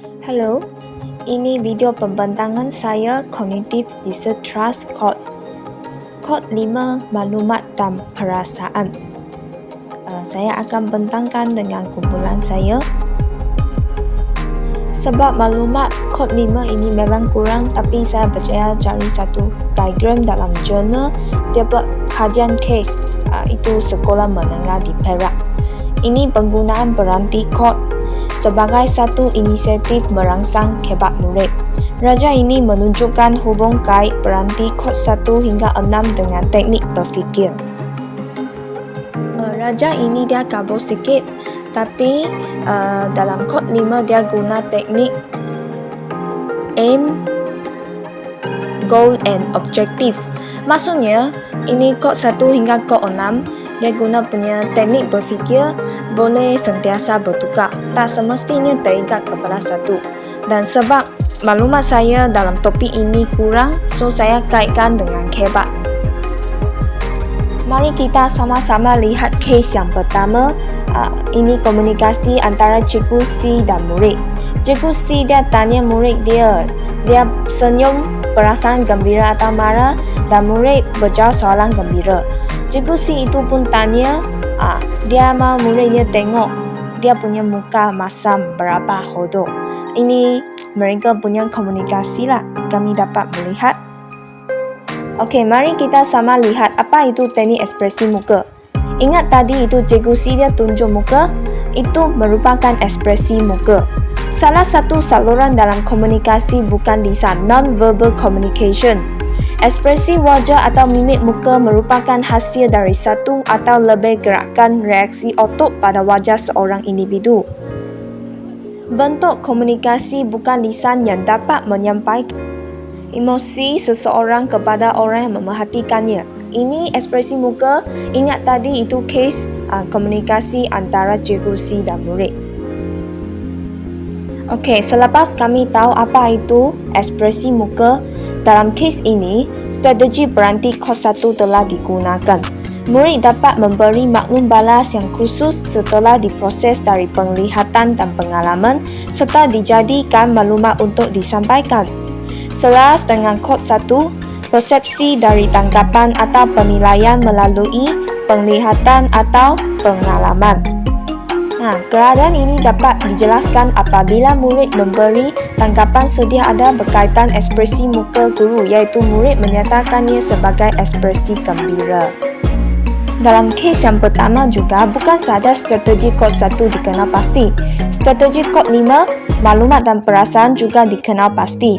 Halo, ini video pembentangan saya Cognitive Research Trust Code. Kod 5 Maklumat dan Perasaan. Saya akan bentangkan dengan kumpulan saya. Sebab maklumat kod 5 ini memang kurang, tapi saya berjaya cari satu diagram dalam jurnal dia buat kajian case itu sekolah menengah di Perak. Ini penggunaan beranti kod sebagai satu inisiatif merangsang hebat murid. Raja ini menunjukkan hubung kait beranti kod 1 hingga 6 dengan teknik berfikir. Raja ini dia kabur sikit, tapi dalam kod 5 dia guna teknik aim, goal and objective. Maksudnya, ini kod 1 hingga kod 6 dia guna punya teknik berfikir boleh sentiasa bertukar, tak semestinya terikat kepada satu. Dan sebab maklumat saya dalam topik ini kurang, so saya kaitkan dengan hebat. Mari kita sama-sama lihat case yang pertama. Ini komunikasi antara cikgu C dan murid. Cikgu C dia tanya murid dia senyum, perasaan gembira atau marah, dan murid berjawab soalan gembira. Cikgu C itu pun tanya, dia mau muridnya tengok dia punya muka masam berapa hodoh. Ini mereka punya komunikasi lah, kami dapat melihat. Okey, mari kita sama lihat apa itu teknik ekspresi muka. Ingat tadi itu cikgu C dia tunjuk muka, itu merupakan ekspresi muka. Salah satu saluran dalam komunikasi bukan lisan, non-verbal communication. Ekspresi wajah atau mimik muka merupakan hasil dari satu atau lebih gerakan reaksi otot pada wajah seorang individu. Bentuk komunikasi bukan lisan yang dapat menyampaikan emosi seseorang kepada orang yang memerhatikannya. Ini ekspresi muka. Ingat tadi itu case komunikasi antara cikgu C dan murid. Okey, selepas kami tahu apa itu ekspresi muka, dalam kes ini, strategi beranti kod 1 telah digunakan. Murid dapat memberi maklum balas yang khusus setelah diproses dari penglihatan dan pengalaman serta dijadikan maklumat untuk disampaikan. Selaras dengan kod 1, persepsi dari tanggapan atau penilaian melalui penglihatan atau pengalaman. Keadaan ini dapat dijelaskan apabila murid memberi tanggapan sedia ada berkaitan ekspresi muka guru, iaitu murid menyatakannya sebagai ekspresi gembira. Dalam kes yang pertama juga, bukan sahaja strategi kod 1 dikenal pasti, strategi kod 5, maklumat dan perasaan juga dikenal pasti.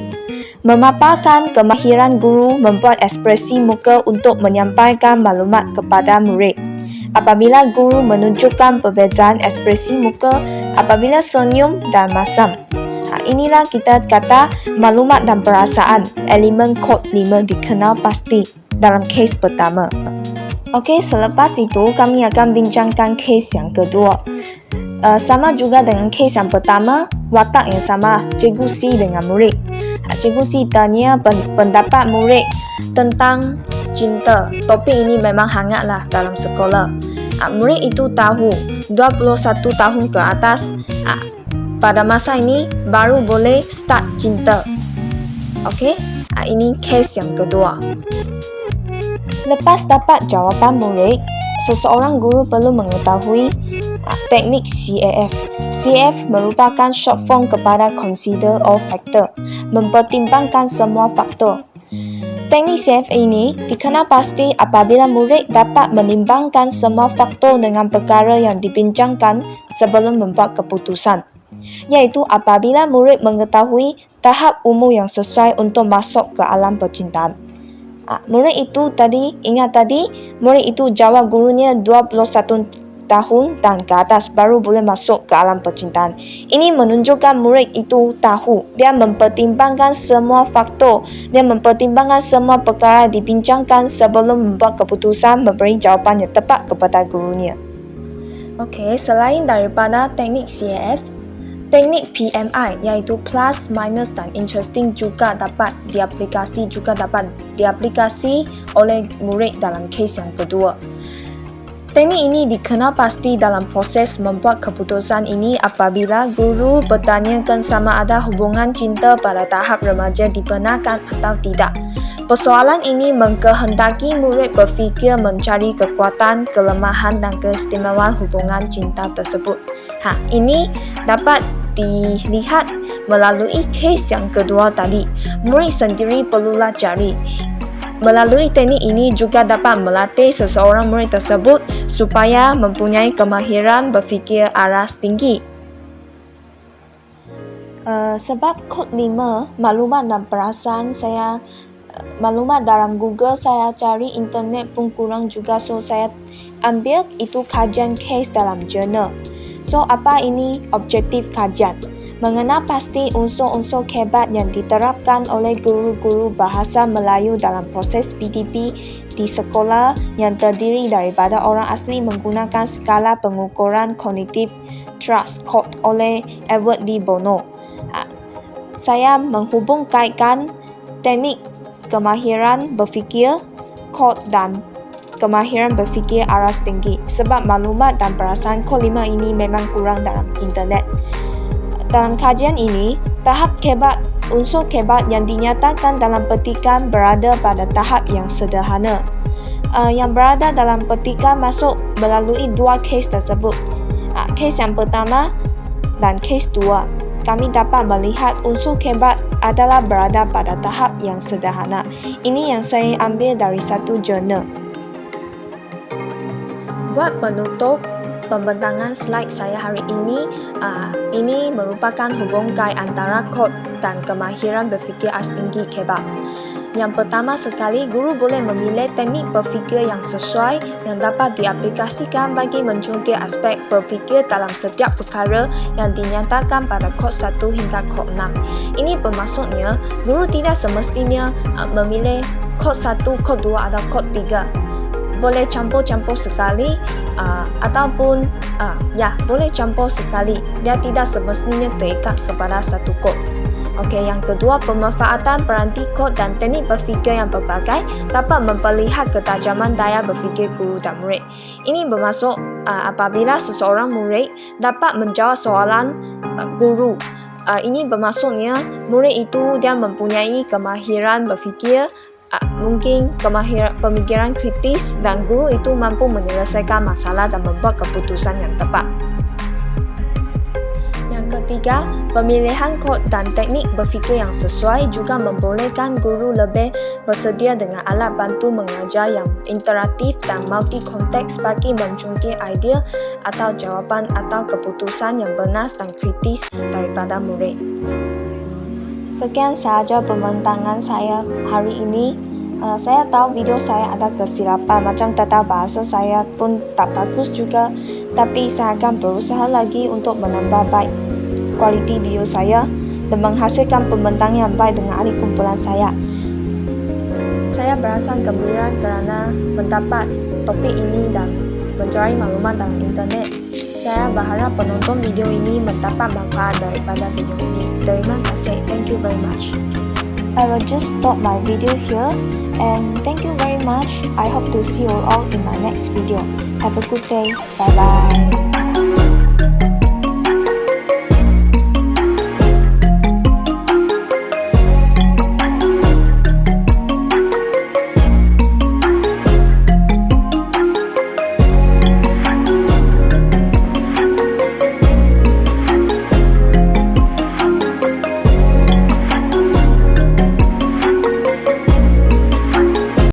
Memaparkan kemahiran guru membuat ekspresi muka untuk menyampaikan maklumat kepada murid. Apabila guru menunjukkan perbezaan ekspresi muka apabila senyum dan masam. Inilah kita kata maklumat dan perasaan. Elemen kod 5 dikenal pasti dalam kes pertama. Okey, selepas itu kami akan bincangkan kes yang kedua. Sama juga dengan kes yang pertama, watak yang sama, cikgu C dengan murid. Cikgu C tanya pendapat murid tentang cinta. Topik ini memang hangatlah dalam sekolah. Murid itu tahu 21 tahun ke atas pada masa ini baru boleh start cinta. Okey, ini kes yang kedua. Lepas dapat jawapan murid, seseorang guru perlu mengetahui teknik CAF. CAF merupakan short form kepada consider all factor, mempertimbangkan semua faktor. Teknik CAF ini dikenal pasti apabila murid dapat menimbangkan semua faktor dengan perkara yang dibincangkan sebelum membuat keputusan, iaitu apabila murid mengetahui tahap umur yang sesuai untuk masuk ke alam percintaan. Murid itu murid itu jawab gurunya 21 tahun dan ke atas baru boleh masuk ke alam percintaan. Ini menunjukkan murid itu tahu, dia mempertimbangkan semua faktor, dia mempertimbangkan semua perkara dibincangkan sebelum membuat keputusan memberi jawapan yang tepat kepada gurunya. Okey, selain daripada teknik CAF, teknik PMI iaitu plus, minus dan interesting juga dapat diaplikasi oleh murid dalam kes yang kedua. Teknik ini dikenal pasti dalam proses membuat keputusan ini apabila guru bertanyakan sama ada hubungan cinta pada tahap remaja dibenarkan atau tidak. Persoalan ini mengkehendaki murid berfikir mencari kekuatan, kelemahan dan keistimewaan hubungan cinta tersebut. Ini dapat dilihat melalui kes yang kedua tadi. Murid sendiri perlulah cari. Melalui teknik ini juga dapat melatih seseorang murid tersebut supaya mempunyai kemahiran berfikir aras tinggi. Sebab kod 5, maklumat dan perasaan maklumat dalam Google saya cari, internet pun kurang juga, so saya ambil itu kajian kes dalam jurnal. So apa ini objektif kajian? Mengenal pasti unsur-unsur hebat yang diterapkan oleh guru-guru bahasa Melayu dalam proses PDP di sekolah yang terdiri daripada orang asli menggunakan skala pengukuran kognitif Trusk oleh Edward D. Bono. Saya menghubung-kaitkan teknik kemahiran berfikir, kod dan kemahiran berfikir aras tinggi sebab maklumat dan perasaan kod 5 ini memang kurang dalam internet. Dalam kajian ini, tahap hebat, unsur hebat yang dinyatakan dalam petikan berada pada tahap yang sederhana. Yang berada dalam petikan masuk melalui dua kes tersebut. Kes yang pertama dan kes 2. Kami dapat melihat unsur hebat adalah berada pada tahap yang sederhana. Ini yang saya ambil dari satu jurnal. Buat penutup pembentangan slide saya hari ini merupakan hubungan antara kod dan kemahiran berfikir aras tinggi hebat. Yang pertama sekali, guru boleh memilih teknik berfikir yang sesuai yang dapat diaplikasikan bagi mencungkil aspek berfikir dalam setiap perkara yang dinyatakan pada kod 1 hingga kod 6. Ini bermaksudnya, guru tidak semestinya memilih kod 1, kod 2 atau kod 3. Boleh campur-campur sekali ataupun boleh campur sekali. Dia tidak semestinya terikat kepada satu kod. Yang kedua, pemanfaatan peranti kod dan teknik berfikir yang berbagai dapat memperlihat ketajaman daya berfikir guru dan murid. Ini bermaksud apabila seseorang murid dapat menjawab soalan guru. Ini bermaksudnya murid itu dia mempunyai kemahiran berfikir, mungkin pemikiran kritis, dan guru itu mampu menyelesaikan masalah dan membuat keputusan yang tepat. Yang ketiga, pemilihan kod dan teknik berfikir yang sesuai juga membolehkan guru lebih bersedia dengan alat bantu mengajar yang interaktif dan multi konteks bagi mencungkil idea atau jawapan atau keputusan yang benar dan kritis daripada murid. Sekian sahaja pembentangan saya hari ini. Saya tahu video saya ada kesilapan, macam tata bahasa saya pun tak bagus juga, tapi saya akan berusaha lagi untuk menambah baik kualiti video saya dan menghasilkan pembentangan yang baik dengan ahli kumpulan saya. Saya berasa gembira kerana mendapat topik ini dan mencari maklumat dalam internet. Saya berharap penonton video ini mendapat manfaat daripada video ini. Terima kasih. Thank you very much. I will just stop my video here and thank you very much. I hope to see you all in my next video. Have a good day. Bye bye.